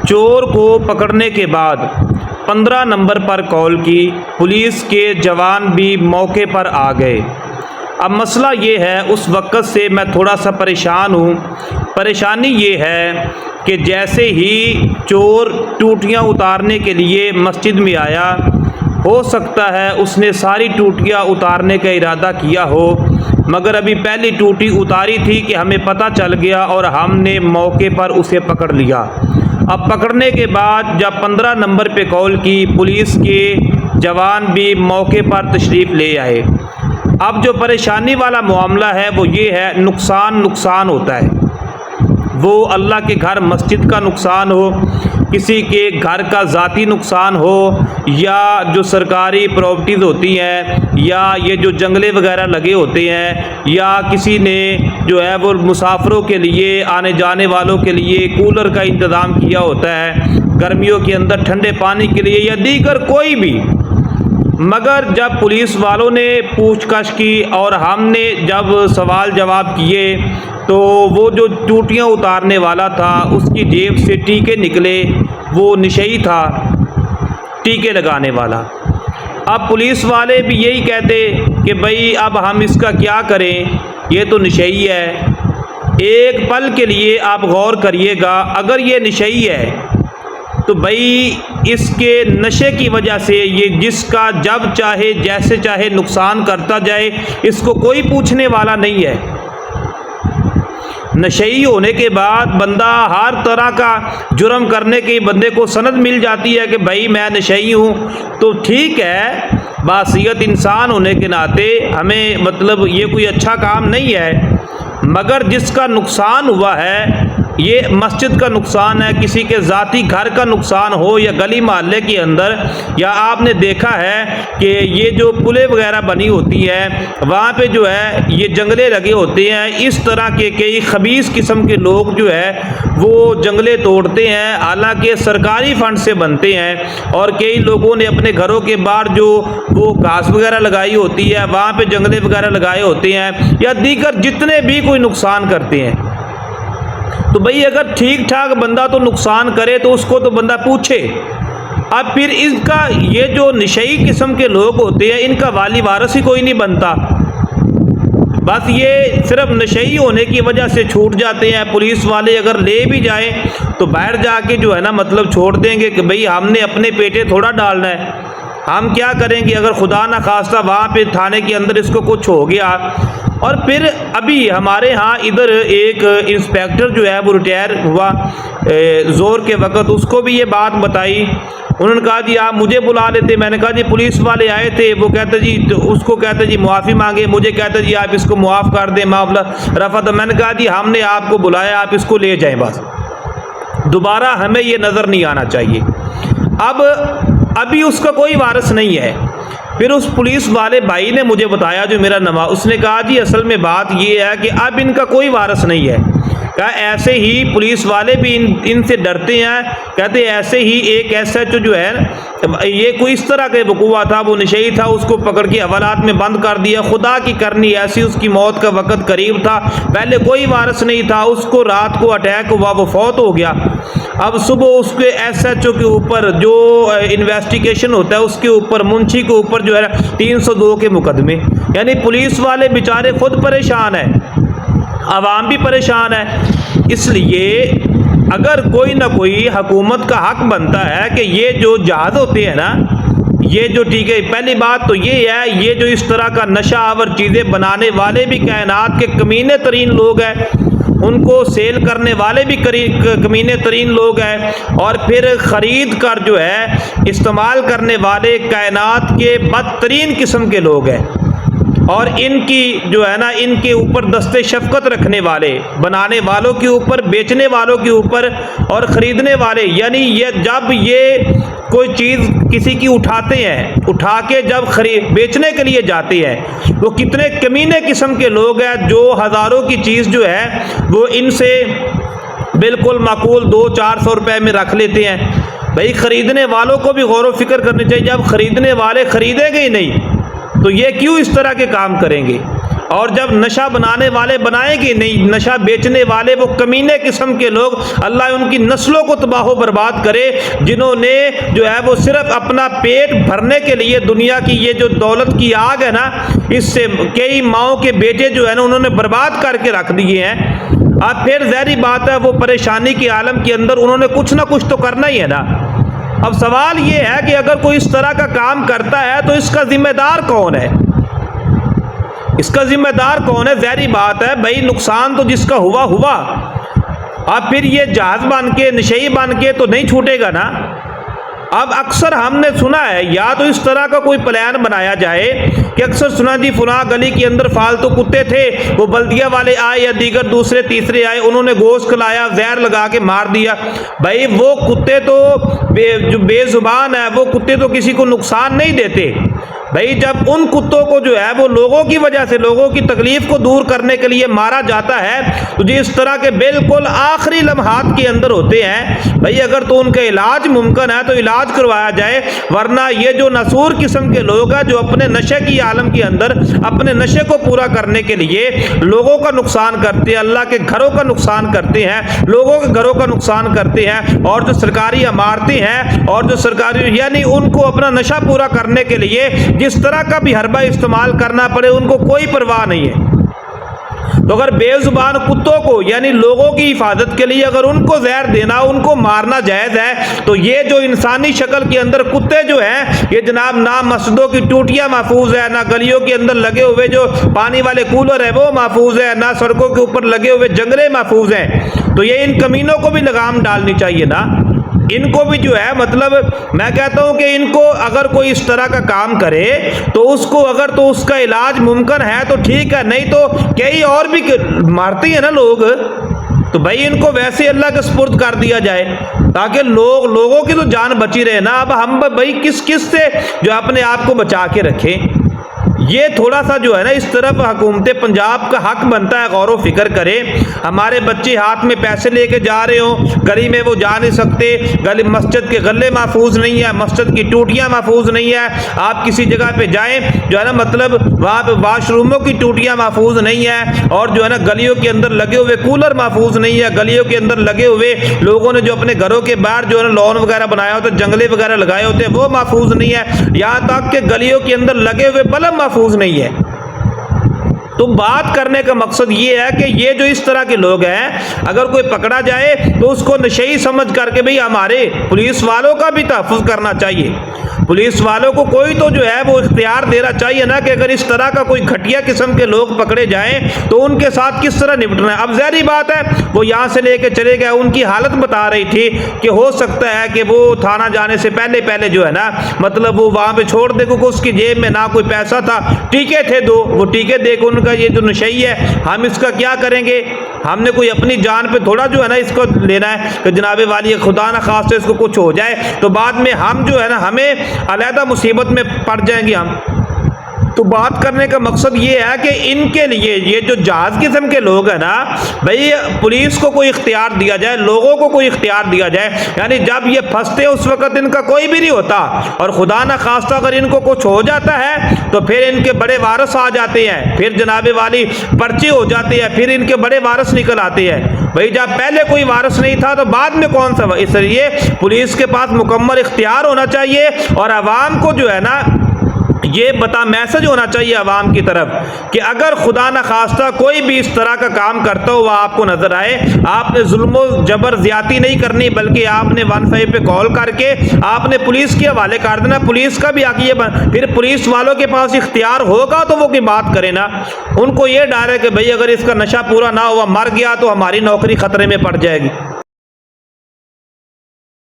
چور کو پکڑنے کے بعد 15 نمبر پر کال کی، پولیس کے جوان بھی موقع پر آ گئے۔ اب مسئلہ یہ ہے، اس وقت سے میں تھوڑا سا پریشان ہوں۔ پریشانی یہ ہے کہ جیسے ہی چور ٹوٹیاں اتارنے کے لیے مسجد میں آیا، ہو سکتا ہے اس نے ساری ٹوٹیاں اتارنے کا ارادہ کیا ہو، مگر ابھی پہلی ٹوٹی اتاری تھی کہ ہمیں پتہ چل گیا اور ہم نے موقع پر اسے پکڑ لیا۔ اب پکڑنے کے بعد جب 15 نمبر پہ کال کی، پولیس کے جوان بھی موقع پر تشریف لے آئے۔ اب جو پریشانی والا معاملہ ہے وہ یہ ہے، نقصان ہوتا ہے، وہ اللہ کے گھر مسجد کا نقصان ہو، کسی کے گھر کا ذاتی نقصان ہو، یا جو سرکاری پراپرٹیز ہوتی ہیں، یا یہ جو جنگلے وغیرہ لگے ہوتے ہیں، یا کسی نے جو ہے وہ مسافروں کے لیے، آنے جانے والوں کے لیے کولر کا انتظام کیا ہوتا ہے گرمیوں کے اندر ٹھنڈے پانی کے لیے، یا دیگر کوئی بھی۔ مگر جب پولیس والوں نے پوچھ گچھ کی اور ہم نے جب سوال جواب کیے تو وہ جو ٹوٹیاں اتارنے والا تھا اس کی جیب سے ٹیکے نکلے، وہ نشئی تھا، ٹیکے لگانے والا۔ اب پولیس والے بھی یہی کہتے کہ بھائی اب ہم اس کا کیا کریں، یہ تو نشئی ہے۔ ایک پل کے لیے آپ غور کریے گا، اگر یہ نشئی ہے تو بھائی اس کے نشے کی وجہ سے یہ جس کا جب چاہے جیسے چاہے نقصان کرتا جائے، اس کو کوئی پوچھنے والا نہیں ہے۔ نشئی ہونے کے بعد بندہ ہر طرح کا جرم کرنے کی بندے کو سند مل جاتی ہے کہ بھائی میں نشئی ہوں، تو ٹھیک ہے، باصیت انسان ہونے کے ناطے ہمیں مطلب یہ کوئی اچھا کام نہیں ہے، مگر جس کا نقصان ہوا ہے، یہ مسجد کا نقصان ہے، کسی کے ذاتی گھر کا نقصان ہو یا گلی محلے کے اندر، یا آپ نے دیکھا ہے کہ یہ جو پلیں وغیرہ بنی ہوتی ہیں وہاں پہ جو ہے یہ جنگلے لگے ہوتے ہیں، اس طرح کے کئی خبیث قسم کے لوگ جو ہے وہ جنگلے توڑتے ہیں، حالانکہ سرکاری فنڈ سے بنتے ہیں، اور کئی لوگوں نے اپنے گھروں کے باہر جو وہ گھاس وغیرہ لگائی ہوتی ہے وہاں پہ جنگلے وغیرہ لگائے ہوتے ہیں، یا دیگر جتنے بھی کوئی نقصان کرتے ہیں۔ تو بھئی اگر ٹھیک ٹھاک بندہ تو نقصان کرے تو اس کو تو بندہ پوچھے۔ اب پھر اس کا یہ جو نشئی قسم کے لوگ ہوتے ہیں ان کا والی وارث ہی کوئی نہیں بنتا، بس یہ صرف نشئی ہونے کی وجہ سے چھوٹ جاتے ہیں۔ پولیس والے اگر لے بھی جائیں تو باہر جا کے جو ہے نا مطلب چھوڑ دیں گے کہ بھئی ہم نے اپنے پیٹے تھوڑا ڈالنا ہے، ہم کیا کریں گے اگر خدا نہ خواستہ وہاں پہ تھانے کے اندر اس کو کچھ ہو گیا۔ اور پھر ابھی ہمارے ہاں ادھر ایک انسپیکٹر جو ہے وہ ریٹائر ہوا زور کے وقت، اس کو بھی یہ بات بتائی، انہوں نے کہا جی آپ مجھے بلا لیتے، میں نے کہا جی پولیس والے آئے تھے، وہ کہتے جی اس کو کہتے جی معافی مانگے، مجھے کہتے جی آپ اس کو معاف کر دیں، معاملہ رفع۔ تو میں نے کہا جی ہم نے آپ کو بلایا، آپ اس کو لے جائیں، بس دوبارہ ہمیں یہ نظر نہیں آنا چاہیے۔ ابھی اس کا کوئی وارث نہیں ہے۔ پھر اس پولیس والے بھائی نے مجھے بتایا جو میرا نواز، اس نے کہا جی اصل میں بات یہ ہے کہ اب ان کا کوئی وارث نہیں ہے۔ کہا ایسے ہی پولیس والے بھی ان سے ڈرتے ہیں، کہتے ایسے ہی ایک ایس ایچ او جو ہے یہ کوئی اس طرح کا وقوع تھا، وہ نشئی تھا، اس کو پکڑ کے حوالات میں بند کر دیا، خدا کی کرنی ایسی، اس کی موت کا وقت قریب تھا، پہلے کوئی وارث نہیں تھا، اس کو رات کو اٹیک ہوا، وہ فوت ہو گیا۔ اب صبح اس کے ایس ایچ او کے اوپر جو انویسٹیگیشن ہوتا ہے اس کے اوپر منشی کے اوپر جو ہے 302 کے مقدمے، یعنی پولیس والے بیچارے خود پریشان ہیں، عوام بھی پریشان ہے۔ اس لیے اگر کوئی نہ کوئی حکومت کا حق بنتا ہے کہ یہ جو جہاز ہوتے ہیں نا، یہ جو ٹھیک ہے، پہلی بات تو یہ ہے یہ جو اس طرح کا نشہ آور چیزیں بنانے والے بھی کائنات کے کمینے ترین لوگ ہیں، ان کو سیل کرنے والے بھی کمینے ترین لوگ ہیں، اور پھر خرید کر جو ہے استعمال کرنے والے کائنات کے بدترین قسم کے لوگ ہیں، اور ان کی جو ہے نا ان کے اوپر دست شفقت رکھنے والے، بنانے والوں کے اوپر، بیچنے والوں کے اوپر اور خریدنے والے، یعنی یہ جب یہ کوئی چیز کسی کی اٹھاتے ہیں، اٹھا کے جب بیچنے کے لیے جاتے ہیں، وہ کتنے کمینے قسم کے لوگ ہیں جو ہزاروں کی چیز جو ہے وہ ان سے بالکل معقول 200-400 روپے میں رکھ لیتے ہیں۔ بھائی خریدنے والوں کو بھی غور و فکر کرنی چاہیے، جب خریدنے والے خریدیں گے ہی نہیں تو یہ کیوں اس طرح کے کام کریں گے؟ اور جب نشہ بنانے والے بنائیں گے نہیں، نشہ بیچنے والے وہ کمینے قسم کے لوگ، اللہ ان کی نسلوں کو تباہ و برباد کرے، جنہوں نے جو ہے وہ صرف اپنا پیٹ بھرنے کے لیے دنیا کی یہ جو دولت کی آگ ہے نا، اس سے کئی ماؤں کے بیٹے جو ہے نا انہوں نے برباد کر کے رکھ دیے ہیں۔ اب پھر ظاہری بات ہے وہ پریشانی کے عالم کے اندر انہوں نے کچھ نہ کچھ تو کرنا ہی ہے نا۔ اب سوال یہ ہے کہ اگر کوئی اس طرح کا کام کرتا ہے تو اس کا ذمہ دار کون ہے؟ اس کا ذمہ دار کون ہے؟ ظاہری بات ہے بھائی نقصان تو جس کا ہوا ہوا، اب پھر یہ جہاز بن کے نشئی بن کے تو نہیں چھوٹے گا نا۔ اب اکثر ہم نے سنا ہے یا تو اس طرح کا کوئی پلان بنایا جائے کہ اکثر سنا جی فلاں گلی کے اندر فالتو کتے تھے، وہ بلدیہ والے آئے یا دیگر دوسرے تیسرے آئے، انہوں نے گوشت کھلایا، زہر لگا کے مار دیا۔ بھائی وہ کتے تو جو بے زبان ہے، وہ کتے تو کسی کو نقصان نہیں دیتے۔ بھائی جب ان کتوں کو جو ہے وہ لوگوں کی وجہ سے لوگوں کی تکلیف کو دور کرنے کے لیے مارا جاتا ہے تو جی اس طرح کے بالکل آخری لمحات کے اندر ہوتے ہیں، بھائی اگر تو ان کا علاج ممکن ہے تو علاج کروایا جائے، ورنہ یہ جو نسور قسم کے لوگ ہیں جو اپنے نشے کی عالم کے اندر اپنے نشے کو پورا کرنے کے لیے لوگوں کا نقصان کرتے ہیں، اللہ کے گھروں کا نقصان کرتے ہیں، لوگوں کے گھروں کا نقصان کرتے ہیں، اور جو سرکاری عمارتیں ہیں اور جو سرکاری یعنی ان کو اپنا نشہ پورا کرنے کے لیے جس طرح کا بھی حربہ استعمال کرنا پڑے ان کو کوئی پرواہ نہیں ہے۔ تو اگر بے زبان کتوں کو یعنی لوگوں کی حفاظت کے لیے اگر ان کو زہر دینا، ان کو مارنا جائز ہے، تو یہ جو انسانی شکل کے اندر کتے جو ہیں یہ جناب نہ مسجدوں کی ٹوٹیاں محفوظ ہے، نہ گلیوں کے اندر لگے ہوئے جو پانی والے کولر ہے وہ محفوظ ہے، نہ سڑکوں کے اوپر لگے ہوئے جنگلے محفوظ ہیں، تو یہ ان کمینوں کو بھی لگام ڈالنی چاہیے نا۔ ان کو بھی جو ہے مطلب میں کہتا ہوں کہ ان کو اگر کوئی اس طرح کا کام کرے تو اس کو اگر تو اس کا علاج ممکن ہے تو ٹھیک ہے، نہیں تو کئی اور بھی مارتی ہیں نا لوگ، تو بھائی ان کو ویسے اللہ کے سپرد کر دیا جائے تاکہ لوگوں کی تو جان بچی رہے نا۔ اب ہم بھائی کس سے جو اپنے آپ کو بچا کے رکھیں، یہ تھوڑا سا جو ہے نا اس طرف حکومت پنجاب کا حق بنتا ہے غور و فکر کرے۔ ہمارے بچے ہاتھ میں پیسے لے کے جا رہے ہوں، گلی میں وہ جا نہیں سکتے، گلی مسجد کے غلے محفوظ نہیں ہے، مسجد کی ٹوٹیاں محفوظ نہیں ہے، آپ کسی جگہ پہ جائیں جو ہے نا مطلب وہاں پہ واش روموں کی ٹوٹیاں محفوظ نہیں ہے، اور جو ہے نا گلیوں کے اندر لگے ہوئے کولر محفوظ نہیں ہے، گلیوں کے اندر لگے ہوئے لوگوں نے جو اپنے گھروں کے باہر جو ہے نا لون وغیرہ بنایا ہوتا ہے، جنگلے وغیرہ لگائے ہوتے ہیں وہ محفوظ نہیں ہے، یہاں تک کہ گلیوں کے اندر لگے ہوئے بلب محفوظ نہیں ہے۔ تو بات کرنے کا مقصد یہ ہے کہ یہ جو اس طرح کے لوگ ہیں اگر کوئی پکڑا جائے تو اس کو نشئی سمجھ کر کے بھئی ہمارے پولیس والوں کا بھی تحفظ کرنا چاہیے، پولیس والوں کو کوئی تو جو ہے وہ اختیار دینا چاہیے نا کہ اگر اس طرح کا کوئی گھٹیا قسم کے لوگ پکڑے جائیں تو ان کے ساتھ کس طرح نپٹنا ہے۔ اب ظاہری بات ہے وہ یہاں سے لے کے چلے گئے، ان کی حالت بتا رہی تھی کہ ہو سکتا ہے کہ وہ تھانہ جانے سے پہلے جو ہے نا مطلب وہ وہاں پہ چھوڑ دے، کیونکہ اس کی جیب میں نہ کوئی پیسہ تھا، ٹیکے تھے دو، وہ ٹیکے دے کے ان کا یہ جو نشئی ہے ہم اس کا کیا کریں گے، ہم نے کوئی اپنی جان پہ تھوڑا جو ہے نا اس کو لینا ہے کہ جناب والی خدا نہ خواستہ اس کو کچھ ہو جائے تو بعد میں ہم جو ہے نا ہمیں علیحدہ مصیبت میں پڑ جائیں گے ہم۔ تو بات کرنے کا مقصد یہ ہے کہ ان کے لیے یہ جو جہاز قسم کے لوگ ہیں نا بھئی پولیس کو کوئی اختیار دیا جائے، لوگوں کو کوئی اختیار دیا جائے، یعنی جب یہ پھنستے اس وقت ان کا کوئی بھی نہیں ہوتا، اور خدا نہ خواستہ اگر ان کو کچھ ہو جاتا ہے تو پھر ان کے بڑے وارث آ جاتے ہیں، پھر جناب والی پرچے ہو جاتے ہیں، پھر ان کے بڑے وارث نکل آتے ہیں۔ بھئی جب پہلے کوئی وارث نہیں تھا تو بعد میں کون سا؟ اس لیے پولیس کے پاس مکمل اختیار ہونا چاہیے، اور عوام کو جو ہے نا یہ میسج ہونا چاہیے عوام کی طرف کہ اگر خدا نہ خواستہ کوئی بھی اس طرح کا کام کرتا ہوا آپ کو نظر آئے، آپ نے ظلم و جبر زیادتی نہیں کرنی، بلکہ آپ نے 15 پہ کال کر کے آپ نے پولیس کے حوالے کر دینا۔ پولیس کا بھی آگے پھر پولیس والوں کے پاس اختیار ہوگا تو وہ کی بات کرے نا، ان کو یہ ڈر ہے کہ بھئی اگر اس کا نشہ پورا نہ ہوا مر گیا تو ہماری نوکری خطرے میں پڑ جائے گی۔